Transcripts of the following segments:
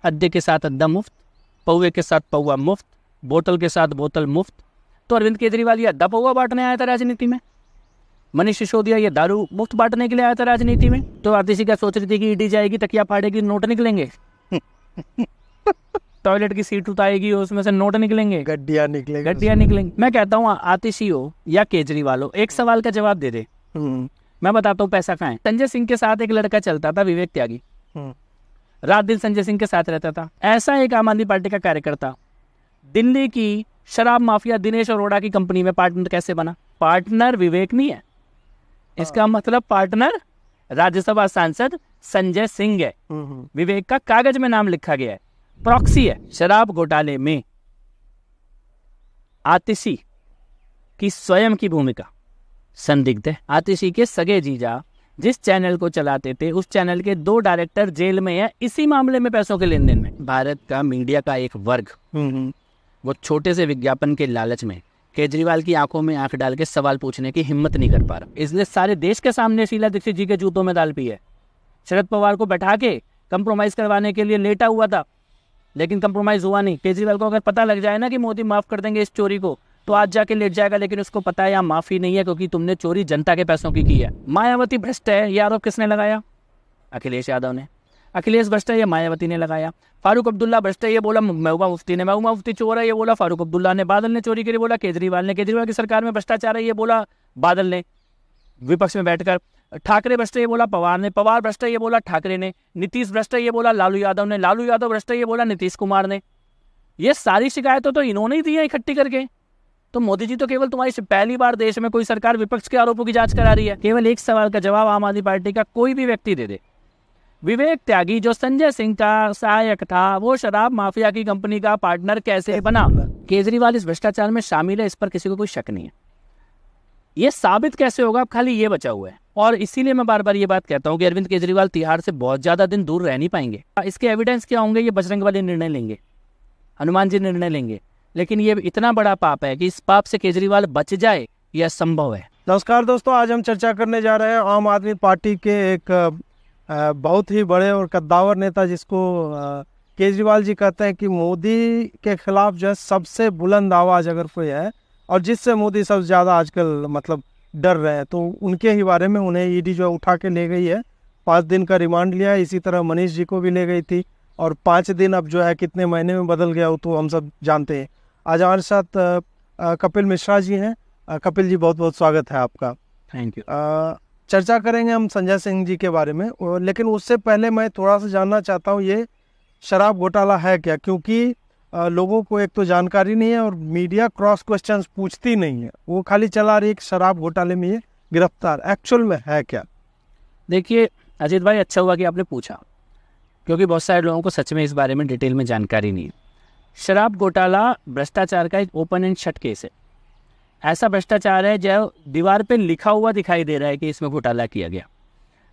अड्डे के साथ अड्डा मुफ्त, पौवे के साथ पौवा मुफ्त, बोतल के साथ बोतल मुफ्त। तो अरविंद केजरीवाल ये अड्डा पौवा बांटने आया था राजनीति में। मनीष सिसोदिया ये दारू मुफ्त बांटने के लिए आया था राजनीति में। तो आतिशी क्या सोच रही थी कि ईडी जाएगी, तकिया फाड़ेगी, नोट निकलेंगे टॉयलेट की सीट उठाएगी, उसमें से नोट निकलेंगे, गड्डियां निकलेंगे। मैं कहता हूँ आतिशी हो या केजरीवाल हो, एक सवाल का जवाब दे दे। मैं बताता हूँ पैसा कहाँ है। संजय सिंह के साथ एक लड़का चलता था, विवेक त्यागी, रात दिन संजय सिंह के साथ रहता था। ऐसा एक आम आदमी पार्टी का कार्यकर्ता दिल्ली की शराब माफिया दिनेश अरोड़ा की कंपनी में पार्टनर कैसे बना? पार्टनर विवेक नहीं है, इसका मतलब पार्टनर राज्यसभा सांसद संजय सिंह है। विवेक का कागज में नाम लिखा गया है, प्रॉक्सी है। शराब घोटाले में आतिशी की स्वयं की भूमिका संदिग्ध है। आतिशी के सगे जीजा जिस चैनल को चलाते थे, उस चैनल के 2 डायरेक्टर जेल में है इसी मामले में, पैसों के लेन देन में। भारत का मीडिया का एक वर्ग वो छोटे से विज्ञापन के लालच में केजरीवाल की आंखों में आंख डाल के सवाल पूछने की हिम्मत नहीं कर पा रहा, इसलिए सारे देश के सामने शीला दीक्षित जी के जूतों में दाल पी है। शरद पवार को बैठा के कंप्रोमाइज करवाने के लिए लेटा हुआ था, लेकिन कंप्रोमाइज हुआ नहीं। केजरीवाल को अगर पता लग जाए ना कि मोदी माफ कर देंगे इस चोरी को, तो आज जाके लेट जाएगा, लेकिन उसको पता है यहाँ माफी नहीं है, क्योंकि तुमने चोरी जनता के पैसों की है। मायावती भ्रष्ट है, ये आरोप किसने लगाया? अखिलेश यादव ने। अखिलेश भ्रष्ट है, ये मायावती ने लगाया। फारूक अब्दुल्ला भ्रष्ट है, ये बोला महबूबा मुफ्ती ने। महबूबा मुफ्ती चोर है, ये बोला फारूक अब्दुल्ला ने। बादल ने चोरी करी, बोला केजरीवाल ने। केजरीवाल की सरकार में भ्रष्टाचार है, ये बोला बादल ने विपक्ष में बैठकर। ठाकरे भ्रष्ट है, ये बोला पवार ने। पवार भ्रष्ट है, ये बोला ठाकरे ने। नीतीश भ्रष्ट है, ये बोला लालू यादव ने। लालू यादव भ्रष्ट है, ये बोला नीतीश कुमार ने। ये सारी शिकायतों तो इन्होंने ही दी है इकट्ठी करके। तो मोदी जी तो केवल तुम्हारी पहली बार देश में कोई सरकार विपक्ष के आरोपों की जांच करा रही है। केवल एक सवाल का जवाब आम आदमी पार्टी का कोई भी व्यक्ति दे दे। विवेक त्यागी जो संजय सिंह का सहायक था, वो शराब माफिया की कंपनी का पार्टनर कैसे बना? केजरीवाल इस भ्रष्टाचार में शामिल है, इस पर किसी को कोई शक नहीं है। ये साबित कैसे होगा? अब खाली ये बचा हुआ है। और इसीलिए मैं बार बार ये बात कहता हूँ कि अरविंद केजरीवाल तिहाड़ से बहुत ज्यादा दिन दूर रह नहीं पाएंगे। इसके एविडेंस क्या होंगे? ये बजरंग वाले निर्णय लेंगे, हनुमान जी निर्णय लेंगे। लेकिन ये इतना बड़ा पाप है कि इस पाप से केजरीवाल बच जाए, यह संभव है। नमस्कार दोस्तों, आज हम चर्चा करने जा रहे हैं आम आदमी पार्टी के एक बहुत ही बड़े और कद्दावर नेता, जिसको केजरीवाल जी कहते हैं कि मोदी के खिलाफ जो है सबसे बुलंद आवाज अगर कोई है, और जिससे मोदी सबसे ज्यादा आजकल मतलब डर रहे हैं, तो उनके ही बारे में उन्हें ईडी जो उठा के ले गई है। 5 दिन का रिमांड लिया है। इसी तरह मनीष जी को भी ले गई थी, और 5 दिन अब जो है कितने महीने में बदल गया वो तो हम सब जानते हैं। आज हमारे साथ कपिल मिश्रा जी हैं। कपिल जी, बहुत बहुत स्वागत है आपका। Thank you. चर्चा करेंगे हम संजय सिंह जी के बारे में, लेकिन उससे पहले मैं थोड़ा सा जानना चाहता हूँ ये शराब घोटाला है क्या, क्योंकि लोगों को एक तो जानकारी नहीं है और मीडिया क्रॉस क्वेश्चंस पूछती नहीं है, वो खाली चला रही है कि शराब घोटाले में ये गिरफ्तार। एक्चुअल में है क्या? देखिए अजीत भाई, अच्छा हुआ कि आपने पूछा, क्योंकि बहुत सारे लोगों को सच में इस बारे में डिटेल में जानकारी नहीं है। शराब घोटाला भ्रष्टाचार का एक ओपन एंड शट केस है। ऐसा भ्रष्टाचार है जो दीवार पे लिखा हुआ दिखाई दे रहा है कि इसमें घोटाला किया गया।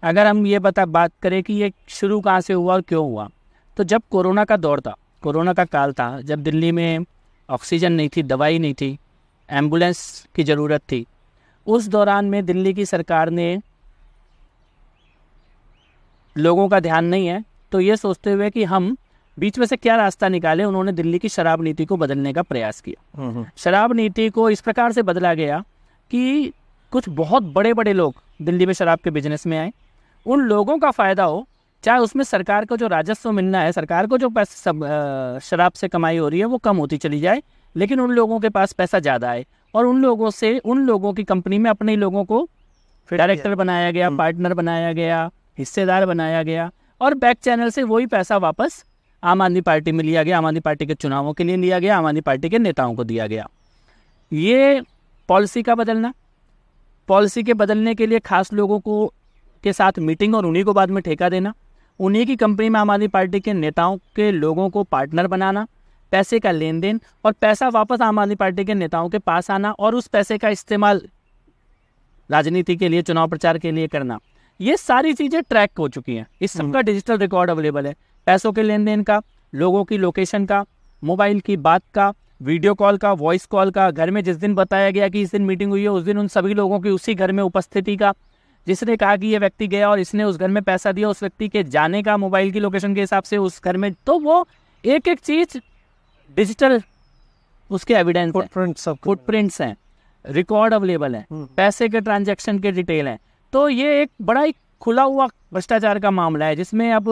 अगर हम ये बात करें कि ये शुरू कहाँ से हुआ और क्यों हुआ, तो जब कोरोना का दौर था, कोरोना का काल था, जब दिल्ली में ऑक्सीजन नहीं थी, दवाई नहीं थी, एम्बुलेंस की ज़रूरत थी, उस दौरान में दिल्ली की सरकार ने, लोगों का ध्यान नहीं है, तो ये सोचते हुए कि हम बीच में से क्या रास्ता निकाले, उन्होंने दिल्ली की शराब नीति को बदलने का प्रयास किया। शराब नीति को इस प्रकार से बदला गया कि कुछ बहुत बड़े बड़े लोग दिल्ली में शराब के बिजनेस में आए, उन लोगों का फ़ायदा हो, चाहे उसमें सरकार को जो राजस्व मिलना है, सरकार को जो पैसा शराब से कमाई हो रही है वो कम होती चली जाए, लेकिन उन लोगों के पास पैसा ज़्यादा आए, और उन लोगों की कंपनी में अपने लोगों को डायरेक्टर बनाया गया, पार्टनर बनाया गया, हिस्सेदार बनाया गया, और बैक चैनल से वही पैसा वापस आम आदमी पार्टी में लिया गया, आम आदमी पार्टी के चुनावों के लिए लिया गया, आम आदमी पार्टी के नेताओं को दिया गया। ये पॉलिसी का बदलना, पॉलिसी के बदलने के लिए खास लोगों को के साथ मीटिंग और उन्हीं को बाद में ठेका देना, उन्हीं की कंपनी में आम आदमी पार्टी के नेताओं के लोगों को पार्टनर बनाना, पैसे का लेन देन और पैसा वापस आम आदमी पार्टी के नेताओं के पास आना, और उस पैसे का इस्तेमाल राजनीति के लिए, चुनाव प्रचार के लिए करना, ये सारी चीज़ें ट्रैक हो चुकी हैं। इस सबका डिजिटल रिकॉर्ड अवेलेबल है। पैसों के लेन देन का, लोगों की लोकेशन का, मोबाइल की बात का, वीडियो कॉल का, वॉइस कॉल का, घर में जिस दिन बताया गया कि इस दिन मीटिंग हुई है उस दिन उन सभी लोगों की उसी घर में उपस्थिति का, जिसने कहा कि ये व्यक्ति गया और इसने उस घर में पैसा दिया, उस व्यक्ति के जाने का मोबाइल की लोकेशन के हिसाब से उस घर में, तो वो एक एक चीज डिजिटल उसके एविडेंस फुटप्रिंट्स हैं, रिकॉर्ड अवेलेबल है, पैसे के ट्रांजैक्शन के डिटेल हैं। तो ये एक बड़ा ही खुला हुआ भ्रष्टाचार का मामला है, जिसमें अब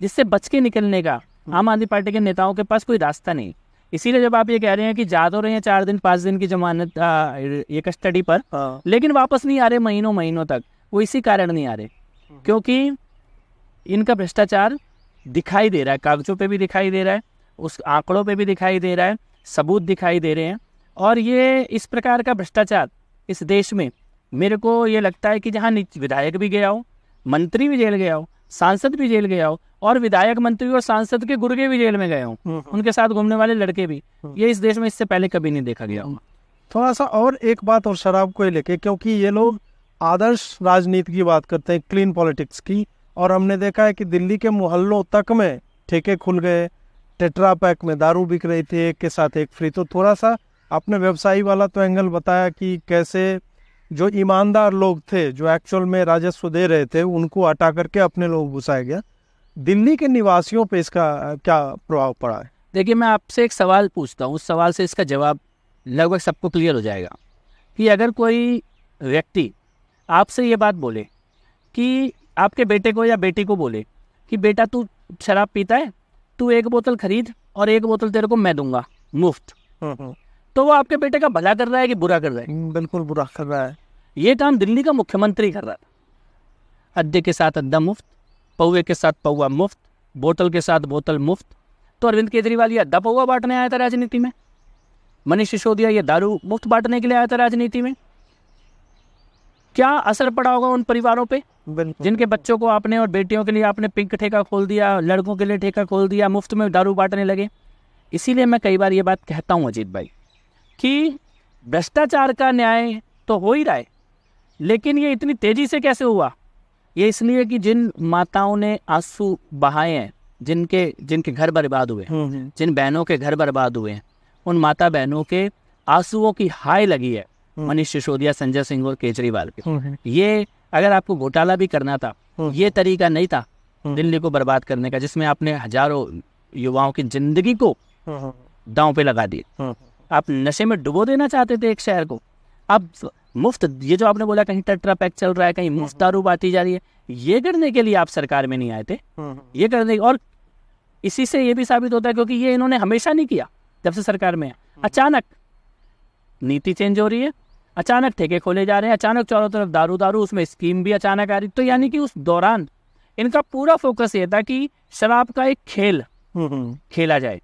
जिससे बच के निकलने का आम आदमी पार्टी के नेताओं के पास कोई रास्ता नहीं। इसीलिए जब आप ये कह रहे हैं कि जा तो रहे हैं 4 दिन 5 दिन की जमानत ये कस्टडी पर, लेकिन वापस नहीं आ रहे महीनों महीनों तक, वो इसी कारण नहीं आ रहे क्योंकि इनका भ्रष्टाचार दिखाई दे रहा है, कागजों पे भी दिखाई दे रहा है, उस आंकड़ों पे भी दिखाई दे रहा है, सबूत दिखाई दे रहे हैं। और ये इस प्रकार का भ्रष्टाचार इस देश में मेरे को ये लगता है कि जहाँ विधायक भी गया हो, मंत्री भी जेल गया हो, सांसद भी जेल गया हो, और विधायक मंत्री और सांसद के गुर्गे भी जेल में गए हों, उनके साथ घूमने वाले लड़के भी, ये इस देश में इससे पहले कभी नहीं देखा गया। थोड़ा सा और एक बात और शराब को लेके, क्योंकि ये लोग आदर्श राजनीति की बात करते हैं, क्लीन पॉलिटिक्स की, और हमने देखा है कि दिल्ली के मोहल्लों तक में ठेके खुल गए, टेट्रा पैक में दारू बिक रही थी, एक के साथ एक फ्री। तो थोड़ा सा आपने व्यवसायी वाला तो एंगल बताया कि कैसे जो ईमानदार लोग थे, जो एक्चुअल में राजस्व दे रहे थे, उनको हटा करके अपने लोग घुसाया गया। दिल्ली के निवासियों पे इसका क्या प्रभाव पड़ा है? देखिए, मैं आपसे एक सवाल पूछता हूँ, उस सवाल से इसका जवाब लगभग सबको क्लियर हो जाएगा कि अगर कोई व्यक्ति आपसे ये बात बोले कि आपके बेटे को या बेटी को बोले कि बेटा तू शराब पीता है, तू 1 बोतल खरीद और 1 बोतल तेरे को मैं दूंगा मुफ्त, तो वो आपके बेटे का भला कर रहा है कि बुरा कर रहा है? बिल्कुल बुरा कर रहा है। ये काम दिल्ली का मुख्यमंत्री कर रहा था। अड्डे के साथ अड्डा मुफ्त, पौवे के साथ पौवा मुफ्त, बोतल के साथ बोतल मुफ्त। तो अरविंद केजरीवाल ये अड्डा पौवा बांटने आया था राजनीति में, मनीष सिसोदिया ये दारू मुफ्त बांटने के लिए आया था राजनीति में। क्या असर पड़ा होगा उन परिवारों पे जिनके बच्चों को आपने और बेटियों के लिए आपने पिंक ठेका खोल दिया, लड़कों के लिए ठेका खोल दिया, मुफ्त में दारू बांटने लगे। इसीलिए मैं कई बार ये बात कहता हूँ अजीत भाई कि भ्रष्टाचार का न्याय तो हो ही रहा है, लेकिन ये इतनी तेजी से कैसे हुआ? ये इसलिए कि जिन माताओं ने आंसू बहाए हैं, जिनके घर बर्बाद हुए, जिन बहनों के घर बर्बाद हुए हैं, उन माता बहनों के आंसुओं की हाय लगी है मनीष सिसोदिया, संजय सिंह और केजरीवाल के। ये अगर आपको घोटाला भी करना था, ये तरीका नहीं था दिल्ली को बर्बाद करने का, जिसमें आपने हजारों युवाओं की जिंदगी को दांव पे लगा दिए। आप नशे में डुबो देना चाहते थे एक शहर को। आप मुफ्त, ये जो आपने बोला कहीं टेट्रा पैक चल रहा है, कहीं मुफ्त दारू बांटी जा रही है, ये करने के लिए आप सरकार में नहीं आए थे। ये करने, और इसी से ये भी साबित होता है क्योंकि ये इन्होंने हमेशा नहीं किया। जब से सरकार में है, अचानक नीति चेंज हो रही है, अचानक ठेके खोले जा रहे हैं, अचानक चारों तरफ दारू दारू, उसमें स्कीम भी अचानक आ रही। तो यानी कि उस दौरान इनका पूरा फोकस ये था कि शराब का एक खेल खेला जाए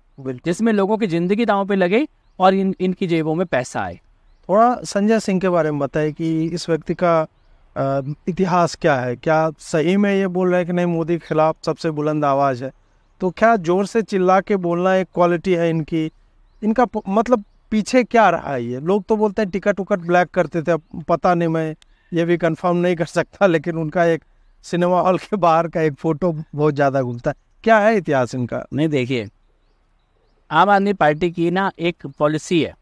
जिसमें लोगों की जिंदगी दांव पे लगे और इनकी जेबों में पैसा आए। थोड़ा संजय सिंह के बारे में बताएं कि इस व्यक्ति का इतिहास क्या है? क्या सही में ये बोल रहे हैं कि नहीं मोदी के खिलाफ सबसे बुलंद आवाज है? तो क्या जोर से चिल्ला के बोलना एक क्वालिटी है इनकी? इनका मतलब पीछे क्या रहा है? ये लोग तो बोलते हैं टिकट उकट ब्लैक करते थे, पता नहीं, मैं ये भी कंफर्म नहीं कर सकता, लेकिन उनका एक सिनेमा हॉल के बाहर का एक फोटो बहुत ज़्यादा घूमता है। क्या है इतिहास इनका? नहीं, देखिए, आम आदमी पार्टी की ना एक पॉलिसी है,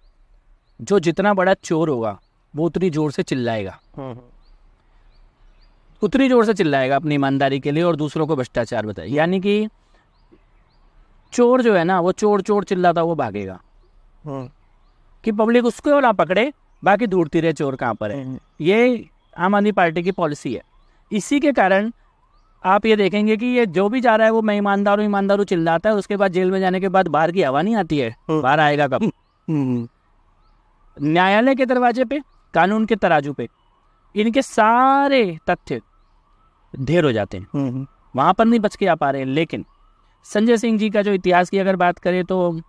जो जितना बड़ा चोर होगा वो उतनी जोर से चिल्लाएगा, उतनी जोर से चिल्लाएगा अपनी ईमानदारी के लिए और दूसरों को भ्रष्टाचार बताए। यानी कि चोर जो है ना, वो चोर चोर चिल्लाता वो भागेगा कि पब्लिक उसको ना पकड़े, बाकी ढूंढती रहे चोर कहाँ पर है। ये आम आदमी पार्टी की पॉलिसी है। इसी के कारण आप ये देखेंगे कि ये जो भी जा रहा है वो मैं ईमानदार हूँ चिल्लाता है, उसके बाद जेल में जाने के बाद बाहर की हवा नहीं आती है, बाहर आएगा कब? न्यायालय के दरवाजे पे, कानून के तराजू पे इनके सारे तथ्य ढेर हो जाते हैं, वहां पर नहीं बच के आ पा रहे हैं। लेकिन संजय सिंह जी का जो इतिहास की अगर बात करें तो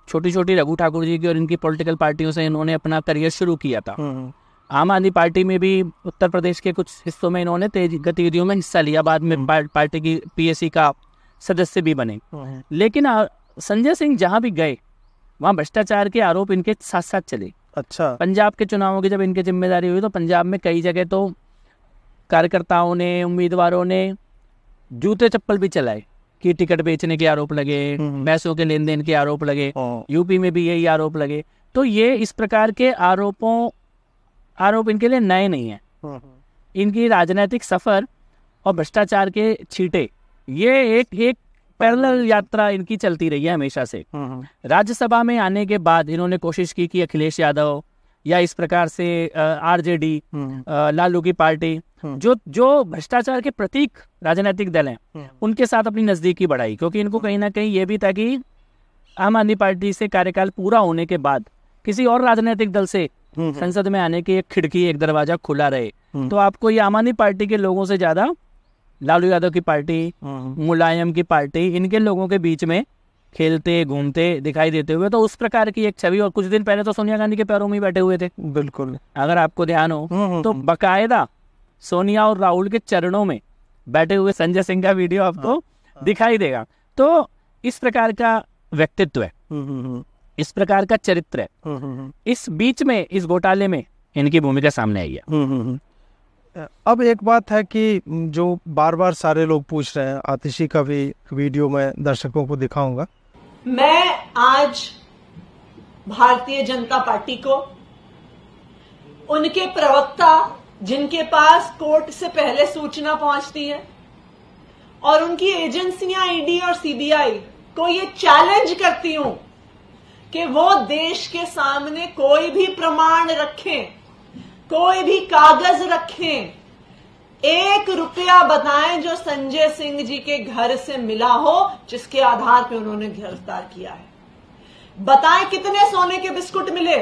छोटी छोटी रघु ठाकुर जी की और इनकी पॉलिटिकल पार्टियों से इन्होंने अपना करियर शुरू किया था। आम आदमी पार्टी में भी उत्तर प्रदेश के कुछ हिस्सों में इन्होंने तेज गतिविधियों में हिस्सा लिया, बाद में पार्टी की पीएसी का सदस्य भी बने। लेकिन संजय सिंह जहां भी गए वहां भ्रष्टाचार के आरोप इनके साथ साथ चले। अच्छा, पंजाब के चुनावों की जब इनकी जिम्मेदारी हुई तो पंजाब में कई जगह तो कार्यकर्ताओं ने, उम्मीदवारों ने जूते चप्पल भी चलाए कि टिकट बेचने के आरोप लगे, पैसों के लेन देन के आरोप लगे, यूपी में भी यही आरोप लगे। तो ये इस प्रकार के आरोप इनके लिए नए नहीं है। इनकी राजनीतिक सफर और भ्रष्टाचार के छींटे, ये एक पैरेलल यात्रा इनकी चलती रही है हमेशा से। राज्यसभा में आने के बाद इन्होंने कोशिश की कि अखिलेश यादव या इस प्रकार से आरजेडी, लालू की पार्टी, जो भ्रष्टाचार के प्रतीक राजनीतिक दल हैं, उनके साथ अपनी नजदीकी बढ़ाई, क्योंकि इनको कहीं ना कहीं ये भी था कि आम आदमी पार्टी से कार्यकाल पूरा होने के बाद किसी और राजनीतिक दल से संसद में आने की एक खिड़की, एक दरवाजा खुला रहे। तो आपको ये आम आदमी पार्टी के लोगों से ज्यादा लालू यादव की पार्टी, मुलायम की पार्टी, इनके लोगों के बीच में खेलते घूमते दिखाई देते हुए, तो उस प्रकार की एक छवि। और कुछ दिन पहले तो सोनिया गांधी के पैरों में ही बैठे हुए थे। बिल्कुल, अगर आपको ध्यान हो तो बकायदा सोनिया और राहुल के चरणों में बैठे हुए संजय सिंह का वीडियो आपको दिखाई देगा। तो इस प्रकार का व्यक्तित्व है, इस प्रकार का चरित्र है। इस बीच में, इस घोटाले में इनकी भूमिका सामने आई है। अब एक बात है कि जो बार बार सारे लोग पूछ रहे हैं, आतिशी का भी वीडियो मैं दर्शकों को दिखाऊंगा। मैं आज भारतीय जनता पार्टी को, उनके प्रवक्ता जिनके पास कोर्ट से पहले सूचना पहुंचती है, और उनकी एजेंसियां ईडी और सीबीआई को ये चैलेंज करती हूं कि वो देश के सामने कोई भी प्रमाण रखें, कोई भी कागज रखें, 1 रुपया बताएं जो संजय सिंह जी के घर से मिला हो, जिसके आधार पे उन्होंने गिरफ्तार किया है। बताएं कितने सोने के बिस्कुट मिले,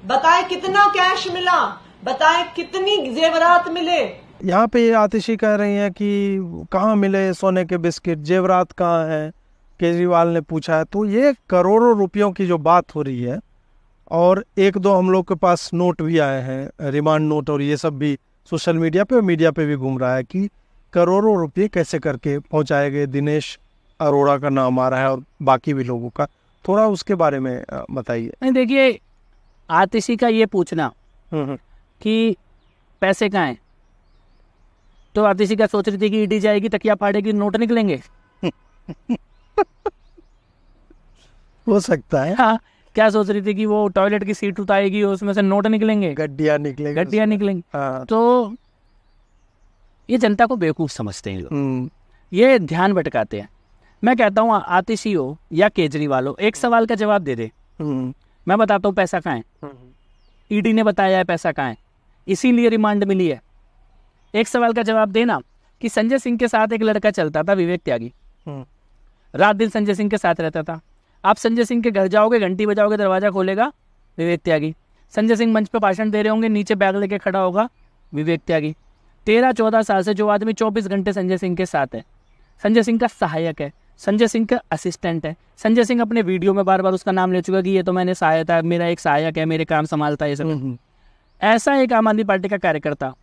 बताएं कितना कैश मिला, बताएं कितनी जेवरात मिले। यहाँ पे आतिशी कह रही हैं कि कहाँ मिले सोने के बिस्किट, जेवरात कहाँ है, केजरीवाल ने पूछा है। तो ये करोड़ों रुपयों की जो बात हो रही है, और 1-2 हम लोग के पास नोट भी आए हैं, रिमांड नोट, और ये सब भी सोशल मीडिया पे और मीडिया पे भी घूम रहा है कि करोड़ों रुपये कैसे करके पहुंचाए गए। दिनेश अरोड़ा का नाम आ रहा है और बाकी भी लोगों का, थोड़ा उसके बारे में बताइए। नहीं, देखिए, आतिशी का ये पूछना कि पैसे कहाँ हैं, तो आतिशी का सोच रही थी कि ईडी जाएगी, तकिया फाड़ेगी, नोट निकलेंगे। हो सकता है। हाँ, क्या सोच रही थी कि वो टॉयलेट की सीट उतारेगी, उसमें से नोट निकलेंगे, गड्डियां निकलेंगी। तो ये जनता को बेवकूफ समझते हैं लोग, ये ध्यान भटकाते हैं। मैं कहता हूँ आतिशी हो या केजरीवाल हो, एक सवाल का जवाब दे दे। मैं बताता हूँ पैसा कहाँ है। ईडी ने बताया है पैसा कहाँ है, इसीलिए रिमांड मिली है। एक सवाल का जवाब देना कि संजय सिंह के साथ एक लड़का चलता था, विवेक त्यागी, रात दिन संजय सिंह के साथ रहता था। आप संजय सिंह के घर जाओगे, घंटी बजाओगे, दरवाजा खोलेगा विवेक त्यागी। संजय सिंह मंच पे भाषण दे रहे होंगे, नीचे बैग लेके खड़ा होगा विवेक त्यागी। 13-14 साल से जो आदमी 24 घंटे संजय सिंह के साथ है, संजय सिंह का सहायक है, संजय सिंह का असिस्टेंट है। संजय सिंह अपने वीडियो में बार बार उसका नाम ले चुका कि ये तो मैंने सहायता, मेरा एक सहायक है, मेरे काम संभालता है, ये सब। ऐसा एक आम आदमी पार्टी का कार्यकर्ता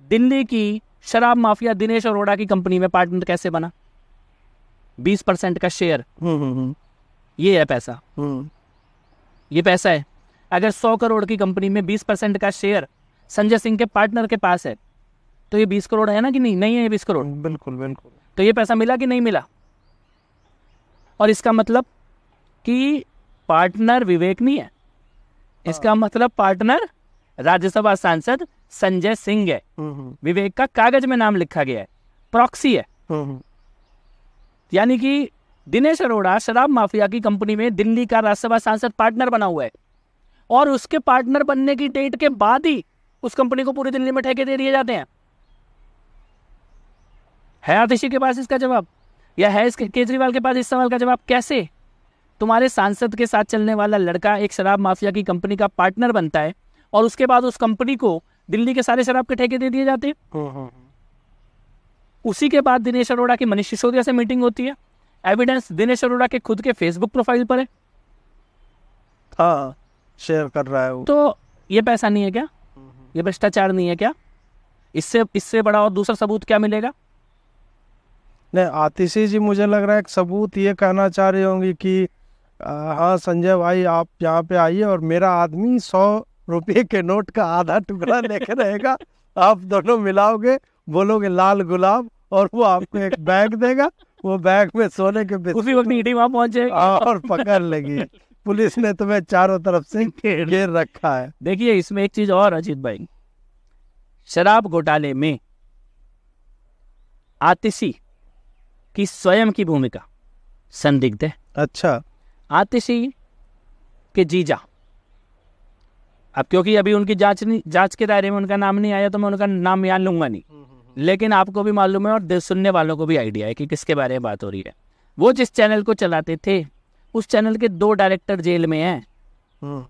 दिल्ली की शराब माफिया दिनेश अरोड़ा की कंपनी में पार्टनर कैसे बना? 20% का शेयर, ये है पैसा, ये पैसा है। अगर 100 करोड़ की कंपनी में 20% का शेयर संजय सिंह के पार्टनर के पास है, तो ये 20 करोड़ है ना कि नहीं? नहीं है ये 20 करोड़? बिल्कुल बिल्कुल। तो ये पैसा मिला कि नहीं मिला? और इसका मतलब कि पार्टनर विवेक नहीं है, इसका मतलब पार्टनर राज्यसभा सांसद संजय सिंह है। विवेक का कागज में नाम लिखा गया है, प्रॉक्सी है। यानी कि दिनेश अरोड़ा शराब माफिया की कंपनी में दिल्ली का राज्यसभा सांसद पार्टनर बना हुआ है, और उसके पार्टनर बनने की डेट के बाद ही उस कंपनी को पूरी दिल्ली में ठेके दे दिए जाते हैं। है आतिशी के पास इसका जवाब, या है इसके केजरीवाल के पास इस सवाल का जवाब? कैसे तुम्हारे सांसद के साथ चलने वाला लड़का एक शराब माफिया की कंपनी का पार्टनर बनता है, और उसके बाद उस कंपनी को दिल्ली के सारे शराब के ठेके दे दिए जाते हैं? उसी के बाद दिनेश अरोड़ा की मनीष सिसोदिया से मीटिंग होती है। एविडेंस दिनेश अरोड़ा के खुद के फेसबुक प्रोफाइल पर है। हाँ, शेयर कर रहा है वो। तो ये पैसा नहीं है क्या? ये भ्रष्टाचार नहीं है क्या? इससे बड़ा और दूसरा सबूत क्या मिलेगा? नहीं, आतिशी जी मुझे लग रहा है एक सबूत ये कहना चाह रही होंगी कि हाँ संजय भाई, आप यहाँ पे आइए और मेरा आदमी 100 रुपये के नोट का आधा टुकड़ा लेकर रहेगा, आप दोनों मिलाओगे, बोलोगे लाल गुलाब, और वो आपको एक बैग देगा, वो बैग में सोने के बिस्कुट, उसी वक्त ईडी वहां पहुंच जाएगी और पकड़ लेगी। पुलिस ने तुम्हें चारों तरफ से घेर रखा है। देखिए, इसमें एक चीज और अजीत भाई, शराब घोटाले में आतिशी की स्वयं की भूमिका संदिग्ध है। अच्छा, आतिशी के जीजा, अब क्योंकि अभी उनकी जांच के दायरे में उनका नाम नहीं आया तो मैं उनका नाम याद लूंगा नहीं, लेकिन आपको भी मालूम है और सुनने वालों को भी आइडिया है कि किसके बारे में बात हो रही है। वो जिस चैनल को चलाते थे उस चैनल के 2 डायरेक्टर जेल में हैं।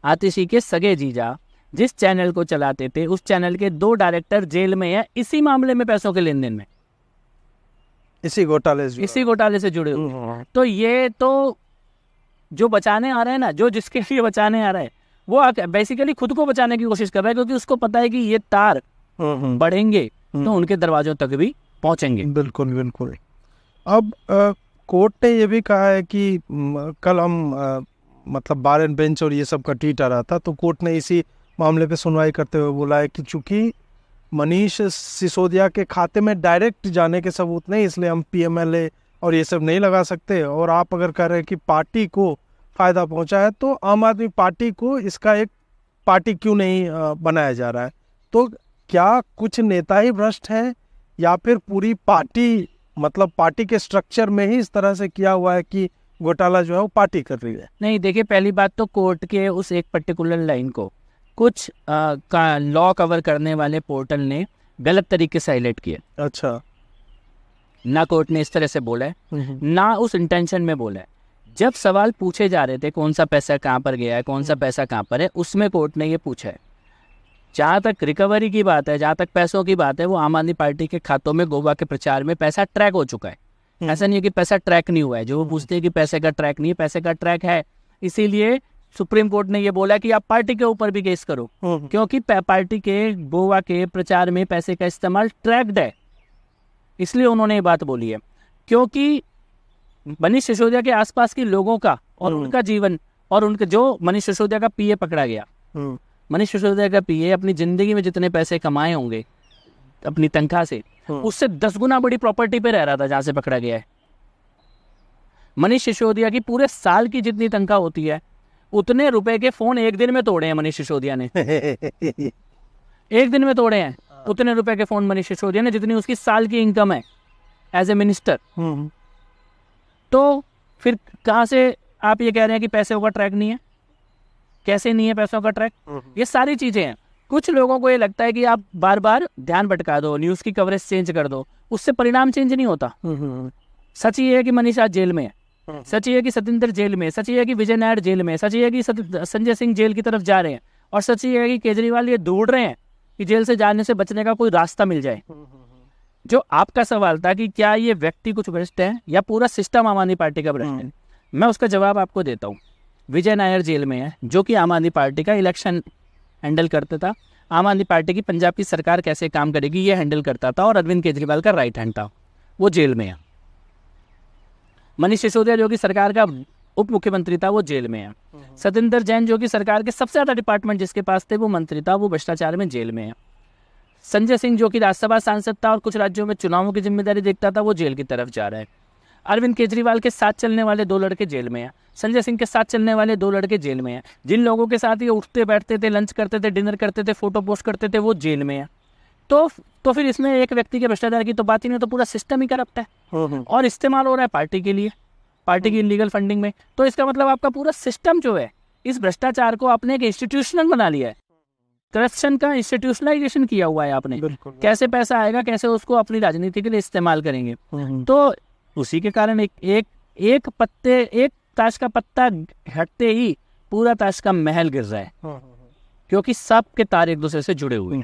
आतिशी के सगे जीजा जिस चैनल को चलाते थे उस चैनल के 2 डायरेक्टर जेल में हैं, इसी मामले में, पैसों के लेन देन में, इसी घोटाले से जुड़े हुए। तो ये तो जो बचाने आ रहा है ना, जो जिसके लिए बचाने आ रहा है, वो बेसिकली खुद को बचाने की कोशिश कर रहा है, क्योंकि उसको पता है कि ये तार बढ़ेंगे तो उनके दरवाजों तक भी पहुंचेंगे। बिल्कुल बिल्कुल। अब कोर्ट ने ये भी कहा है कि कल हम मतलब बार एंड बेंच और ये सब का ट्वीट आ रहा था, तो कोर्ट ने इसी मामले पे सुनवाई करते हुए बोला है कि चूंकि मनीष सिसोदिया के खाते में डायरेक्ट जाने के सबूत नहीं, इसलिए हम PMLA और ये सब नहीं लगा सकते। और आप अगर कह रहे हैं कि पार्टी को फायदा पहुंचा है, तो आम आदमी पार्टी को इसका एक पार्टी क्यों नहीं बनाया जा रहा है? तो क्या कुछ नेता ही भ्रष्ट हैं या फिर पूरी पार्टी, मतलब पार्टी के स्ट्रक्चर में ही इस तरह से किया हुआ है कि घोटाला जो है वो पार्टी कर रही है? नहीं, देखिए, पहली बात तो कोर्ट के उस एक पर्टिकुलर लाइन को कुछ का लॉ कवर करने वाले पोर्टल ने गलत तरीके से हाईलाइट किया। अच्छा। ना कोर्ट ने इस तरह से बोला है, ना उस इंटेंशन में बोला है। जब सवाल पूछे जा रहे थे कौन सा पैसा कहाँ पर गया है, कौन सा पैसा कहाँ पर है, उसमें कोर्ट ने ये पूछा है। जहाँ तक रिकवरी की बात है, जहाँ तक पैसों की बात है, वो आम आदमी पार्टी के खातों में गोवा के प्रचार में पैसा ट्रैक हो चुका है। ऐसा नहीं है कि पैसा ट्रैक नहीं हुआ है। जो वो पूछते हैं कि पैसे का ट्रैक नहीं है, पैसे का ट्रैक है। इसीलिए सुप्रीम कोर्ट ने ये बोला कि आप पार्टी के ऊपर भी केस करो, क्योंकि पार्टी के गोवा के प्रचार में पैसे का इस्तेमाल ट्रैक्ड है। इसलिए उन्होंने ये बात बोली है, क्योंकि मनीष सिसोदिया के आसपास के लोगों का और उनका जीवन, और उनके जो मनीष सिसोदिया का PA पकड़ा गया, मनीष सिसोदिया का PA अपनी जिंदगी में जितने पैसे कमाए होंगे अपनी तनख्वाह से, उससे 10 गुना बड़ी प्रॉपर्टी पे रह रहा था जहां से पकड़ा गया है। मनीष सिसोदिया की पूरे साल की जितनी तनख्वाह होती है उतने रुपए के फोन एक दिन में तोड़े हैं मनीष सिसोदिया ने। एक दिन में तोड़े हैं उतने रुपए के फोन मनीष सिसोदिया ने, जितनी उसकी साल की इनकम है एज ए मिनिस्टर। तो फिर कहां से आप ये कह रहे हैं कि पैसों का ट्रैक नहीं है? कैसे नहीं है पैसों का ट्रैक? ये सारी चीजें हैं। कुछ लोगों को ये लगता है कि आप बार बार ध्यान भटका दो, न्यूज की कवरेज चेंज कर दो, उससे परिणाम चेंज नहीं होता। सच ये है कि मनीष आज जेल में है, सच ये है कि सतिंदर जेल में है, सच ये है कि विजय नायर जेल में है, सच ये है कि संजय सिंह जेल की तरफ जा रहे हैं, और सच ये है कि केजरीवाल ये ढूंढ रहे हैं कि जेल से जाने से बचने का कोई रास्ता मिल जाए। जो आपका सवाल था कि क्या ये व्यक्ति कुछ भ्रष्ट है या पूरा सिस्टम आम आदमी पार्टी का भ्रष्ट है, मैं उसका जवाब आपको देता हूँ। विजय नायर जेल में है, जो कि आम आदमी पार्टी का इलेक्शन हैंडल करता था, आम आदमी पार्टी की पंजाब की सरकार कैसे काम करेगी ये हैंडल करता था, और अरविंद केजरीवाल का राइट हैंड था, वो जेल में है। मनीष सिसोदिया जो कि सरकार का उप मुख्यमंत्री था, वो जेल में है। सतिंदर जैन जो कि सरकार के सबसे ज्यादा डिपार्टमेंट जिसके पास थे वो मंत्री था, वो भ्रष्टाचार में जेल में है। संजय सिंह जो कि राज्यसभा सांसद था और कुछ राज्यों में चुनावों की जिम्मेदारी देखता था, वो जेल की तरफ जा रहा है। अरविंद केजरीवाल के साथ चलने वाले 2 लड़के जेल में हैं, संजय सिंह के साथ चलने वाले 2 लड़के जेल में हैं, जिन लोगों के साथ ये उठते बैठते थे, लंच करते थे, डिनर करते थे, फोटो पोस्ट करते थे, वो जेल में है। तो फिर इसमें एक व्यक्ति के भ्रष्टाचार की तो बात ही नहीं, तो पूरा सिस्टम ही करप्ट है और इस्तेमाल हो रहा है पार्टी के लिए, पार्टी की इलीगल फंडिंग में। तो इसका मतलब आपका पूरा सिस्टम जो है इस भ्रष्टाचार को आपने एक इंस्टीट्यूशनल बना लिया है, करप्शन का इंस्टीट्यूशनलाइजेशन किया हुआ है आपने। कैसे पैसा आएगा, कैसे उसको अपनी राजनीति के लिए इस्तेमाल करेंगे। तो उसी के कारण एक ताश का पत्ता हटते ही पूरा ताश का महल गिर रहा है, क्योंकि सब के तार एक दूसरे से जुड़े हुए हैं।